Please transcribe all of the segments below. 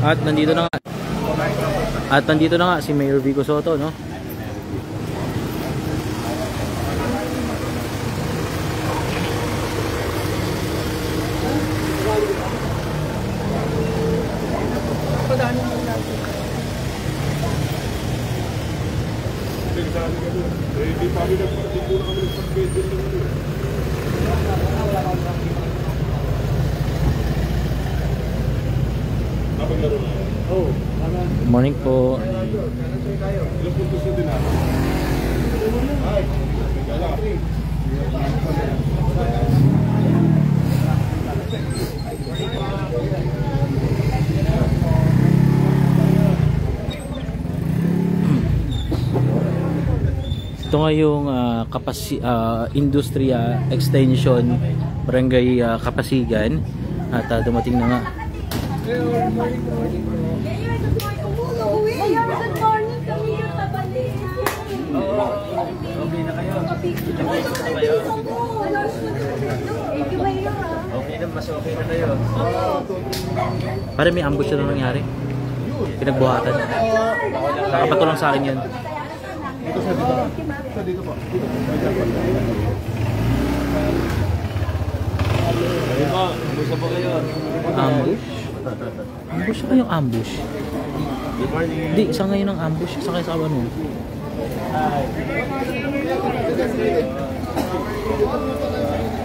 At nandito na nga. At nandito na nga si Mayor Vico Sotto, no? Morning po. Ito nga yung Industria Extension Barangay Kapasigan at dumating na nga. Okay na kayo. Okay na, mas okay na kayo. Parang may ambush na nangyari. Pinagbuhatan. Nakapatulang sa akin yun. Dito sa dito. Sa dito po. Sabi po, gusto po kayo. Ambush? Ambush ba yung ambush? Good morning. Hindi, isa ngayon ang ambush. Isa kayo sa ano?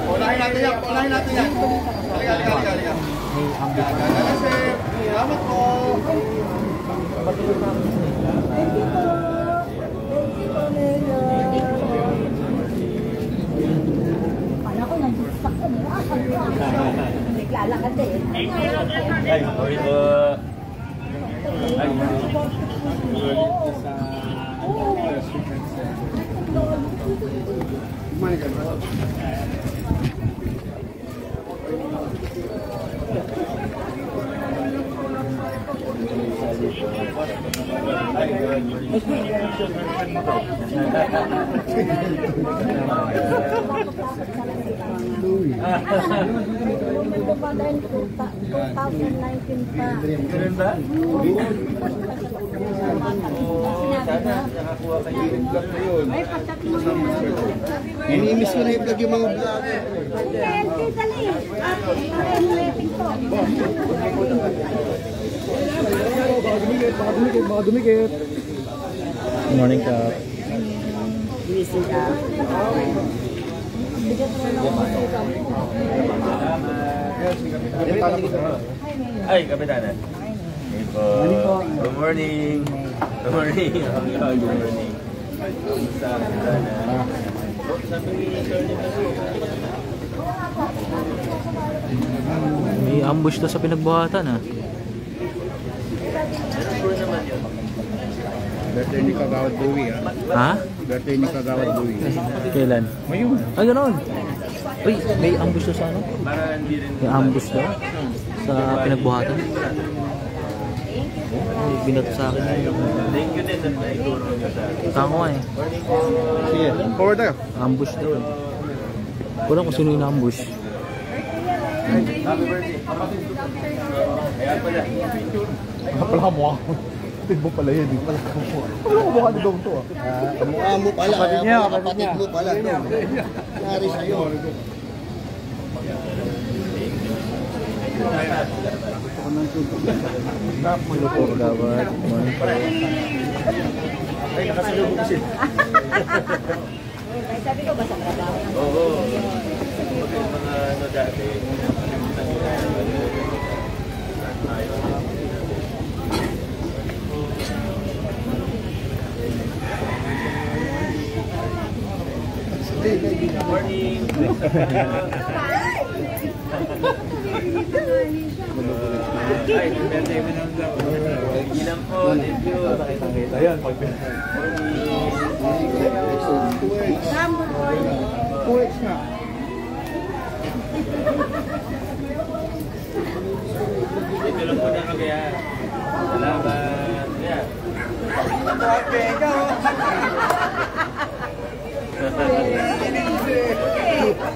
Unahin natin yan. Unahin natin yan. Halika. May ambush. Salamat po. Kala ko nag-stuck ko na. Naglalakad eh. Ay, sorry po. Ay, Nagbabadan 2019 pa. ganun ba? Sana nakakuha kayo yung vlog na yun. Ay, patat mo yun. Inimiss ko na i-vlog yung mga vlog. Hindi, dali. Rating po. Baka dumikit. Morning, Kap. Busy ka. Ay, Kapitana. Hey po. Good morning. Good morning. Good morning. Kamusta, Kapitana? Sabi ni Sir May ambush to sa pinagbuhatan, ha? Birthday ni Kagawad Bowie, ha? Ha? Birthday ni Kagawad Bowie. Kailan? Ngayon. Ah, gano'n. Uy, may ambush to sa ano? Para hindi rin. May ambush to sa pinagbuhatan. Ay, binato sa akin. Thank you din at naituro nyo sa akin. Tama nga eh. Sige, forward tayo. Ambush daw eh. Wala kung sino yung ambush. Happy birthday. Kaya pala. Pala ka mukha ko. Kapatid mo pala yan. Pala ka mukha. Pala ka mukha ni Dong to, Mukha mo pala, kapatid mo pala. Nari sa'yo. Tap mo ito po, Gawad. Morning po. Ay, nakasalubong siya. Ay, sabi ko ba sa trabaho? Oo. Mga ano dati. Good morning. Ay, birthday mo nang daw. Ilang po, thank you. Nakita yan. Pag 2X na. Dito lang po na kami ha. Salamat. Yeah. Okay, ikaw.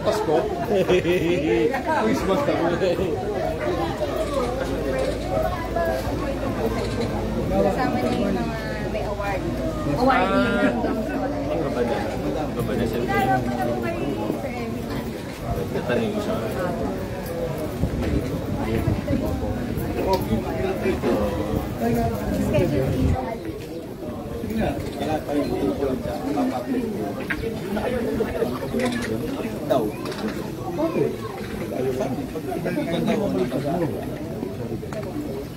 Pasko? Christmas na. Awarding. Baba na siya. Tatanong ko siya. Daw.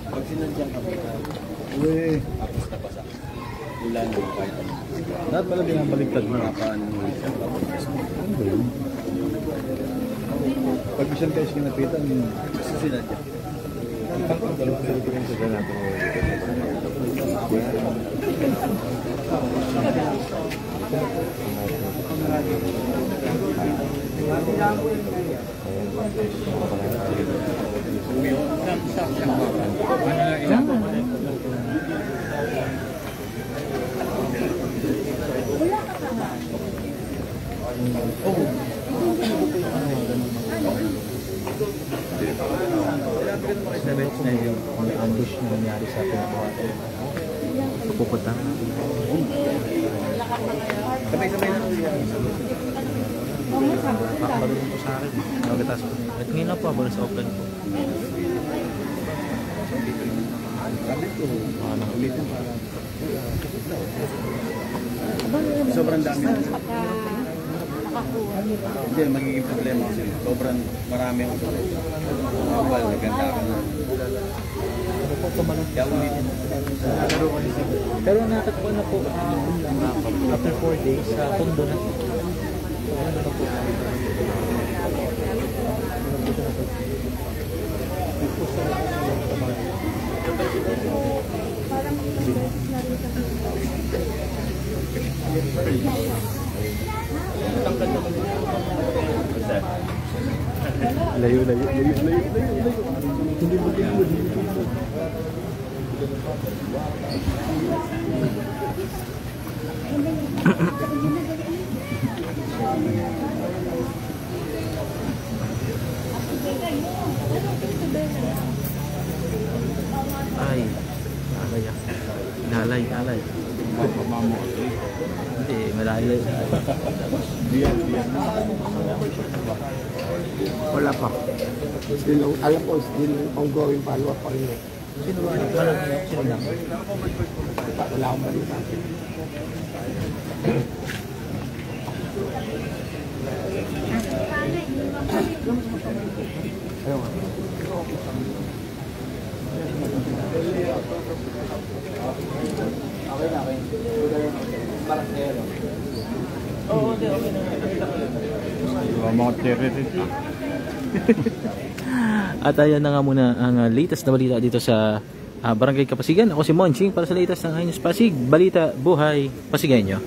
Pag sinadyan ka Uy. tapos napasa. Ulan mo kahit ano. Lahat pala binabaligtad na. Paano mo siya papunta sa Ano ba yun? Pag isang kayo kinapitan, Kasi sinadyan. May ambush na nangyari sa ating buhay. Pupunta. Sabay-sabay na Pakalulong po sa akin. Nagatas ko. At ngayon na po, habang sa offline po. sobrang dami. Hindi, magiging problema kasi sobrang marami ang sulit. Mabal, naganda ka na. Kaya ulitin. Pero natatpo na po after 4 days sa Tondo na. layo. Hindi mo tingin. Ay, alay. Hindi, malayo. Wala pa. Still, alam ko, still ongoing follow-up pa rin. Sino lang? Wala akong balita. Mga terrorist. At ayan na nga muna ang latest na balita dito sa Barangay Kapasigan. Ako si Monching para sa latest ng Ayos Pasig. Balita, buhay, Pasigenyo.